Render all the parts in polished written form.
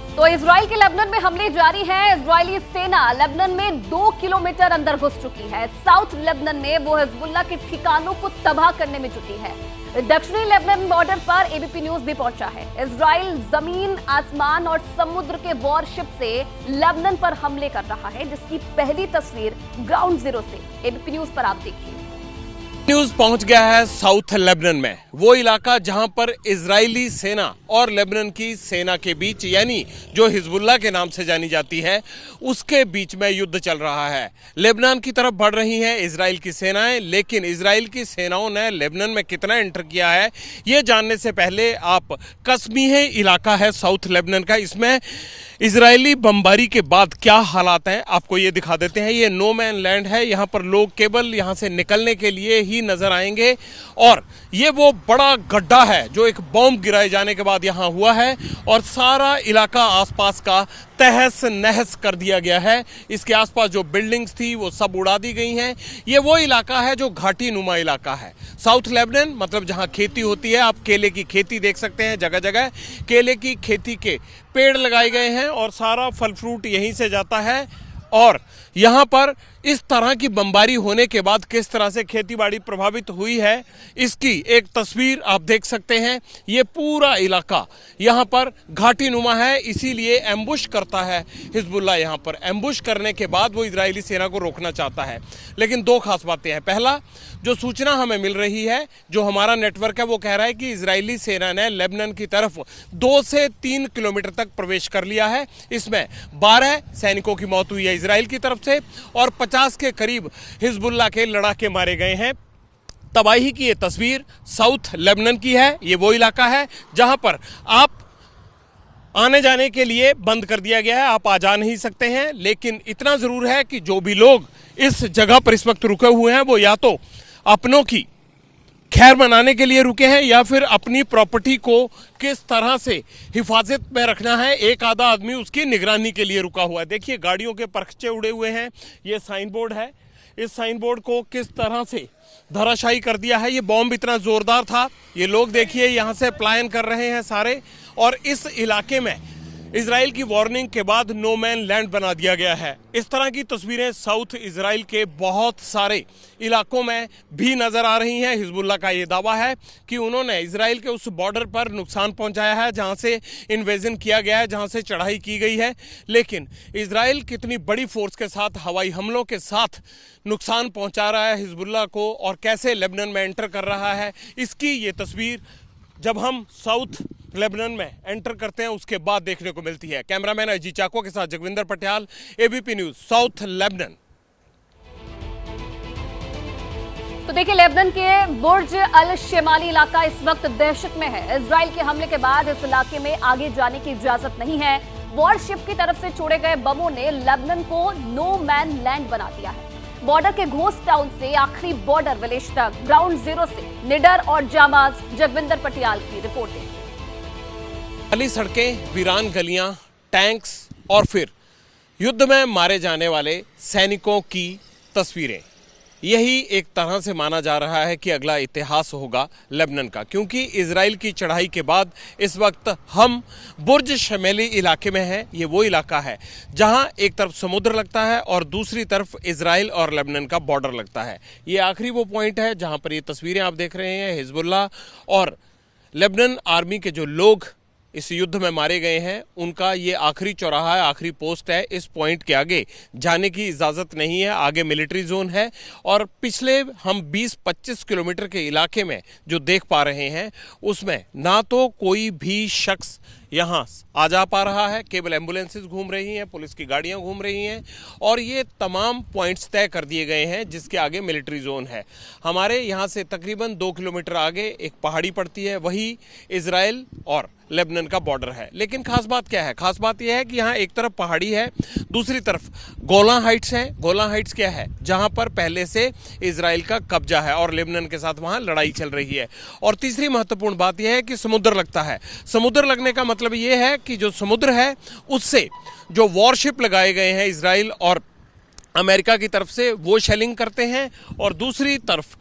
तो इजराइल के लेबनान में हमले जारी हैं। इजरायली सेना लेबनान में 2 किलोमीटर अंदर घुस चुकी है। साउथ लेबनान में वो हिजबुल्लाह के ठिकानों को तबाह करने में जुटी है। दक्षिणी लेबनान बॉर्डर पर एबीपी न्यूज भी पहुंचा है। इजराइल जमीन, आसमान और समुद्र के वॉरशिप से लेबनान पर हमले कर रहा है, जिसकी पहली तस्वीर ग्राउंड जीरो से एबीपी न्यूज पर आप देखिए। न्यूज पहुंच गया है साउथ लेबनान में, वो इलाका जहां पर इजरायली सेना और लेबनान की सेना के बीच, यानी जो हिजबुल्लाह के नाम से जानी जाती है, उसके बीच में युद्ध चल रहा है। लेबनान की तरफ बढ़ रही हैं इजराइल की सेनाएं, लेकिन इजराइल की सेनाओं ने लेबनान में कितना एंटर किया है ये जानने से पहले आप कस्मीही इलाका है साउथ लेबनान का, इसमें इजरायली बमबारी के बाद क्या हालात हैं आपको ये दिखा देते हैं। ये नो मैन लैंड है, यहाँ पर लोग केवल यहाँ से निकलने के लिए ही नजर आएंगे और ये वो बड़ा गड्ढा है जो एक बॉम्ब गिराए जाने के बाद यहाँ हुआ है और सारा इलाका आसपास का तहस नहस कर दिया गया है। इसके आसपास जो बिल्डिंग्स थी वो सब उड़ा दी गई हैं। ये वो इलाका है जो घाटी नुमा इलाका है। साउथ लेबनान मतलब जहाँ खेती होती है, आप केले की खेती देख सकते हैं, जगह जगह केले की खेती के पेड़ लगाए गए हैं और सारा फल फ्रूट यहीं से जाता है। और यहाँ पर इस तरह की बमबारी होने के बाद किस तरह से खेतीबाड़ी प्रभावित हुई है, इसकी एक तस्वीर आप देख सकते हैं। ये पूरा इलाका यहाँ पर घाटी नुमा है, इसीलिए एम्बुश करता है हिजबुल्लाह। यहाँ पर एम्बुश करने के बाद वो इजरायली सेना को रोकना चाहता है। लेकिन दो खास बातें हैं। पहला, जो सूचना हमें मिल रही है, जो हमारा नेटवर्क है, वो कह रहा है कि इजरायली सेना ने लेबनान की तरफ 2 से 3 किलोमीटर तक प्रवेश कर लिया है। इसमें 12 सैनिकों की मौत हुई है इजराइल की तरफ से और 50 के करीब हिजबुल्लाह के लड़ाके मारे गए हैं। तबाही की ये तस्वीर साउथ लेबनान की है। ये वो इलाका है जहां पर आप आने जाने के लिए बंद कर दिया गया है, आप आ जा नहीं सकते हैं। लेकिन इतना जरूर है कि जो भी लोग इस जगह पर इस वक्त रुके हुए हैं, वो या तो अपनों की खैर मनाने के लिए रुके हैं या फिर अपनी प्रॉपर्टी को किस तरह से हिफाजत में रखना है, एक आधा आदमी उसकी निगरानी के लिए रुका हुआ है। देखिए गाड़ियों के परखचे उड़े हुए हैं। ये साइन बोर्ड है, इस साइन बोर्ड को किस तरह से धराशायी कर दिया है। ये बॉम्ब इतना जोरदार था। ये लोग देखिए यहाँ से पलायन कर रहे हैं सारे, और इस इलाके में इजराइल की वार्निंग के बाद नो मैन लैंड बना दिया गया है। इस तरह की तस्वीरें साउथ इजराइल के बहुत सारे इलाकों में भी नजर आ रही हैं। हिजबुल्लाह का ये दावा है कि उन्होंने इजराइल के उस बॉर्डर पर नुकसान पहुंचाया है जहां से इन्वेजन किया गया है, जहां से चढ़ाई की गई है। लेकिन इजराइल कितनी बड़ी फोर्स के साथ, हवाई हमलों के साथ नुकसान पहुंचा रहा है हिजबुल्लाह को और कैसे लेबनान में एंटर कर रहा है, इसकी ये तस्वीर जब हम साउथ लेबनान में एंटर करते हैं उसके बाद देखने को मिलती है। कैमरामैन अजीत चाको के साथ Jagwinder Patial, ABP news, south Lebanon. तो देखिए, लेबनान के बुर्ज अल शेमाली इलाका इस वक्त दहशत में है। इजराइल के हमले के बाद इस इलाके में आगे जाने की इजाजत नहीं है। वॉरशिप की तरफ से छोड़े गए बमों ने लेबनान को नो मैन लैंड बना दिया है। बॉर्डर के घोस्ट टाउन से आखिरी बॉर्डर विलेज तक ग्राउंड जीरो से निडर और जामाज, जगविंदर पटियाल की रिपोर्टिंग। खाली सड़कें, वीरान गलियां, टैंक्स और फिर युद्ध में मारे जाने वाले सैनिकों की तस्वीरें, यही एक तरह से माना जा रहा है कि अगला इतिहास होगा लेबनान का। क्योंकि इजराइल की चढ़ाई के बाद इस वक्त हम बुर्ज शमेली इलाके में हैं। ये वो इलाका है जहां एक तरफ समुद्र लगता है और दूसरी तरफ इजराइल और लेबनान का बॉर्डर लगता है। ये आखिरी वो पॉइंट है जहां पर ये तस्वीरें आप देख रहे हैं। हिजबुल्लाह और लेबनान आर्मी के जो लोग इस युद्ध में मारे गए हैं, उनका ये आखिरी चौराहा है, आखिरी पोस्ट है। इस पॉइंट के आगे जाने की इजाज़त नहीं है, आगे मिलिट्री जोन है। और पिछले हम 20-25 किलोमीटर के इलाके में जो देख पा रहे हैं, उसमें ना तो कोई भी शख्स यहाँ आ जा पा रहा है, केवल एम्बुलेंसेस घूम रही हैं, पुलिस की गाड़ियाँ घूम रही हैं और ये तमाम पॉइंट्स तय कर दिए गए हैं जिसके आगे मिलिट्री जोन है। हमारे यहाँ से तकरीबन 2 किलोमीटर आगे एक पहाड़ी पड़ती है, वही इजराइल और लेबनान का बॉर्डर है। लेकिन खास बात क्या है? खास बात यह है कि यहाँ एक तरफ पहाड़ी है, दूसरी तरफ गोलान हाइट्स हैं। गोलान हाइट्स क्या है? जहाँ पर पहले से इजराइल का कब्जा है और लेबनान के साथ वहाँ लड़ाई चल रही है। और तीसरी महत्वपूर्ण बात यह है कि समुद्र लगता है। समुद्र लगने का मतलब ये है कि जो समुद्र है उससे जो वॉरशिप लगाए गए हैं इजराइल और अमेरिका की तरफ से, वो शेलिंग करते हैं और दूसरी तरफ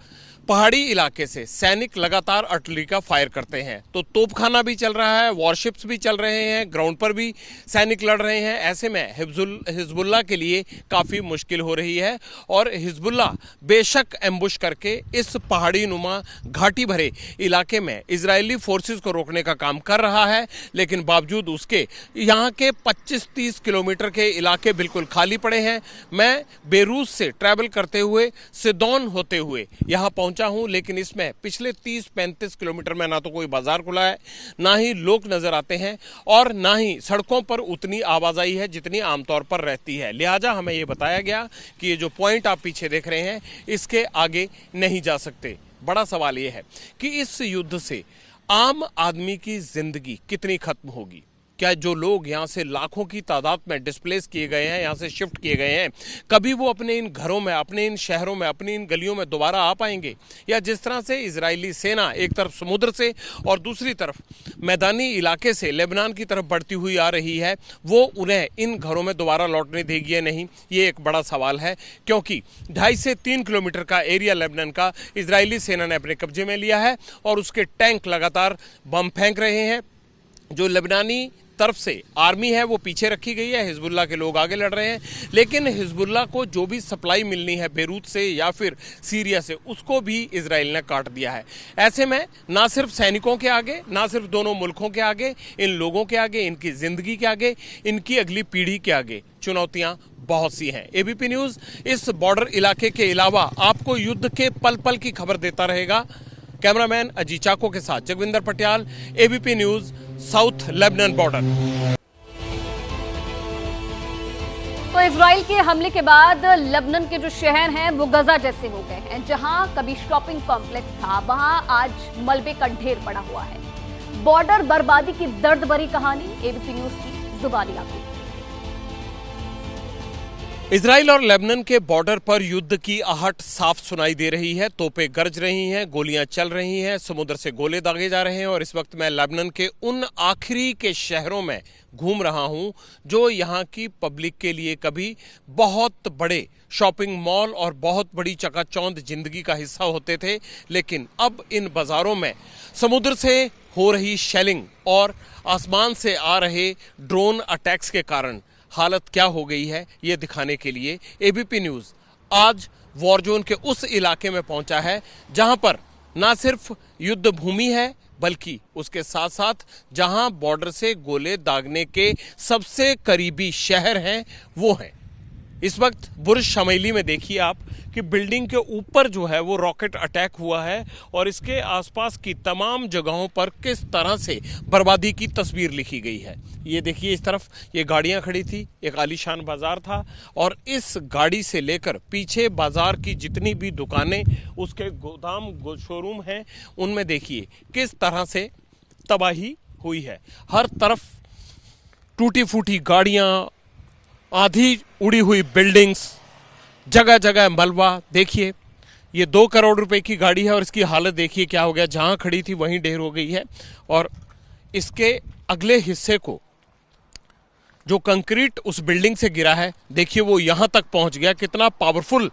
पहाड़ी इलाके से सैनिक लगातार आर्टिलरी का फायर करते हैं, तो तोपखाना भी चल रहा है, वॉरशिप्स भी चल रहे हैं, ग्राउंड पर भी सैनिक लड़ रहे हैं। ऐसे में हिजबुल्लाह के लिए काफ़ी मुश्किल हो रही है और हिजबुल्लाह बेशक एम्बुश करके इस पहाड़ी नुमा घाटी भरे इलाके में इजरायली फोर्सेस को रोकने का काम कर रहा है, लेकिन बावजूद उसके यहाँ के 25-30 किलोमीटर के इलाके बिल्कुल खाली पड़े हैं। मैं बेरूत से ट्रैवल करते हुए सिदोन होते हुए यहाँ पहुंचा हूं, लेकिन इसमें पिछले 30-35 किलोमीटर में ना तो कोई बाजार खुला है, ना ही लोग नजर आते हैं और ना ही सड़कों पर उतनी आवाजाही है जितनी आमतौर पर रहती है। लिहाजा हमें यह बताया गया कि ये जो पॉइंट आप पीछे देख रहे हैं इसके आगे नहीं जा सकते। बड़ा सवाल यह है कि इस युद्ध से आम आदमी की जिंदगी कितनी खत्म होगी। क्या जो लोग यहाँ से लाखों की तादाद में डिस्प्लेस किए गए हैं, यहाँ से शिफ्ट किए गए हैं, कभी वो अपने इन घरों में, अपने इन शहरों में, अपनी इन गलियों में दोबारा आ पाएंगे? या जिस तरह से इजरायली सेना एक तरफ समुद्र से और दूसरी तरफ मैदानी इलाके से लेबनान की तरफ बढ़ती हुई आ रही है, वो उन्हें इन घरों में दोबारा लौटने देगी या नहीं, ये एक बड़ा सवाल है। क्योंकि 2.5 से 3 किलोमीटर का एरिया लेबनान का इजरायली सेना ने अपने कब्जे में लिया है और उसके टैंक लगातार बम फेंक रहे हैं। जो लेबनानी तरफ से आर्मी है वो पीछे रखी गई है, हिजबुल्लाह के लोग आगे लड़ रहे हैं, लेकिन हिजबुल्लाह को जो भी सप्लाई मिलनी है बेरूत से या फिर सीरिया से, उसको भी इजराइल ने काट दिया है। ऐसे में ना सिर्फ सैनिकों के आगे, ना सिर्फ दोनों मुल्कों के आगे, इन लोगों के आगे, इनकी जिंदगी के आगे, इनकी अगली पीढ़ी के आगे चुनौतियां बहुत सी हैं। एबीपी न्यूज इस बॉर्डर इलाके के अलावा आपको युद्ध के पल पल की खबर देता रहेगा। कैमरामैन अजीत चाको के साथ Jagwinder Patial, ABP news, south Lebanon border. तो इजराइल के हमले के बाद लेबनान के जो शहर हैं वो गजा जैसे हो गए हैं। जहां कभी शॉपिंग कॉम्प्लेक्स था, वहां आज मलबे का ढेर पड़ा हुआ है। बॉर्डर बर्बादी की दर्द भरी कहानी एबीपी न्यूज की जुबानी आपकी। इजराइल और लेबनान के बॉर्डर पर युद्ध की आहट साफ सुनाई दे रही है। तोपें गरज रही हैं, गोलियां चल रही हैं, समुद्र से गोले दागे जा रहे हैं और इस वक्त मैं लेबनान के उन आखिरी के शहरों में घूम रहा हूं जो यहां की पब्लिक के लिए कभी बहुत बड़े शॉपिंग मॉल और बहुत बड़ी चकाचौंध जिंदगी का हिस्सा होते थे, लेकिन अब इन बाजारों में समुद्र से हो रही शेलिंग और आसमान से आ रहे ड्रोन अटैक्स के कारण हालत क्या हो गई है, ये दिखाने के लिए एबीपी न्यूज आज वॉर जोन के उस इलाके में पहुंचा है जहां पर ना सिर्फ युद्ध भूमि है, बल्कि उसके साथ साथ जहां बॉर्डर से गोले दागने के सबसे करीबी शहर हैं वो हैं। इस वक्त बुर्ज शमैली में देखिए आप कि बिल्डिंग के ऊपर जो है वो रॉकेट अटैक हुआ है और इसके आसपास की तमाम जगहों पर किस तरह से बर्बादी की तस्वीर लिखी गई है। ये देखिए, इस तरफ ये गाड़ियां खड़ी थी, एक आलीशान बाजार था और इस गाड़ी से लेकर पीछे बाजार की जितनी भी दुकानें, उसके गोदाम शोरूम हैं, उनमें देखिए किस तरह से तबाही हुई है। हर तरफ टूटी फूटी गाड़ियां, आधी उड़ी हुई बिल्डिंग्स, जगह जगह मलबा। देखिए, ये 2 करोड़ रुपए की गाड़ी है और इसकी हालत देखिए क्या हो गया। जहां खड़ी थी वहीं ढेर हो गई है और इसके अगले हिस्से को जो कंक्रीट उस बिल्डिंग से गिरा है, देखिए वो यहां तक पहुंच गया। कितना पावरफुल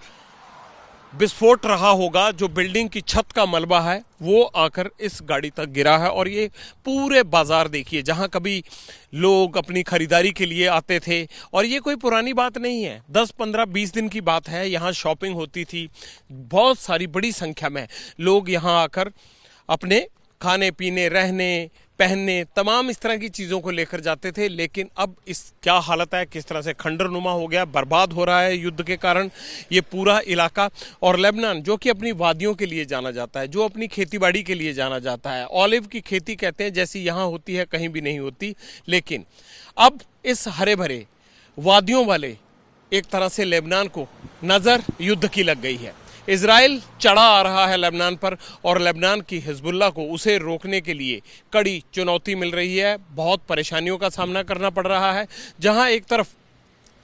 विस्फोट रहा होगा। जो बिल्डिंग की छत का मलबा है वो आकर इस गाड़ी तक गिरा है और ये पूरे बाजार देखिए जहां कभी लोग अपनी खरीदारी के लिए आते थे। और ये कोई पुरानी बात नहीं है, 10, 15, 20 दिन की बात है। यहाँ शॉपिंग होती थी, बहुत सारी बड़ी संख्या में लोग यहाँ आकर अपने खाने पीने, रहने, पहनने, तमाम इस तरह की चीज़ों को लेकर जाते थे। लेकिन अब इस क्या हालत है, किस तरह से खंडरनुमा हो गया, बर्बाद हो रहा है युद्ध के कारण ये पूरा इलाका। और लेबनान जो कि अपनी वादियों के लिए जाना जाता है, जो अपनी खेतीबाड़ी के लिए जाना जाता है, ऑलिव की खेती कहते हैं जैसी यहाँ होती है कहीं भी नहीं होती, लेकिन अब इस हरे भरे वादियों वाले एक तरह से लेबनान को नज़र युद्ध की लग गई है। इजराइल चढ़ा आ रहा है लेबनान पर और लेबनान की हिजबुल्लाह को उसे रोकने के लिए कड़ी चुनौती मिल रही है। बहुत परेशानियों का सामना करना पड़ रहा है। जहां एक तरफ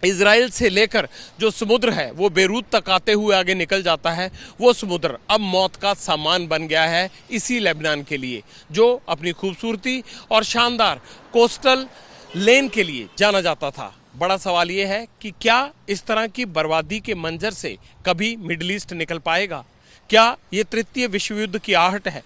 इजराइल से लेकर जो समुद्र है वो बेरूत तक आते हुए आगे निकल जाता है, वो समुद्र अब मौत का सामान बन गया है इसी लेबनान के लिए, जो अपनी खूबसूरती और शानदार कोस्टल लेन के लिए जाना जाता था। बड़ा सवाल ये है कि क्या इस तरह की बर्बादी के मंजर से कभी मिडिल ईस्ट निकल पाएगा? क्या ये तृतीय विश्व युद्ध की आहट है?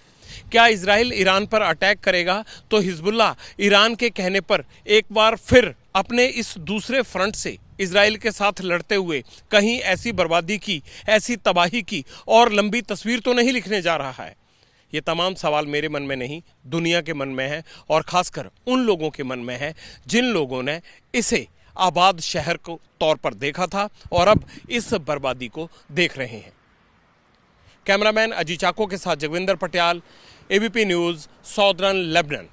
क्या इजराइल ईरान पर अटैक करेगा तो हिजबुल्लाह ईरान के कहने पर एक बार फिर अपने इस दूसरे फ्रंट से इजराइल के साथ लड़ते हुए कहीं ऐसी बर्बादी की, ऐसी तबाही की और लंबी तस्वीर तो नहीं लिखने जा रहा है? ये तमाम सवाल मेरे मन में नहीं, दुनिया के मन में है, और खासकर उन लोगों के मन में है जिन लोगों ने इसे आबाद शहर को तौर पर देखा था और अब इस बर्बादी को देख रहे हैं। कैमरामैन अजी चाको के साथ Jagwinder Patial, ABP news, southern Lebanon.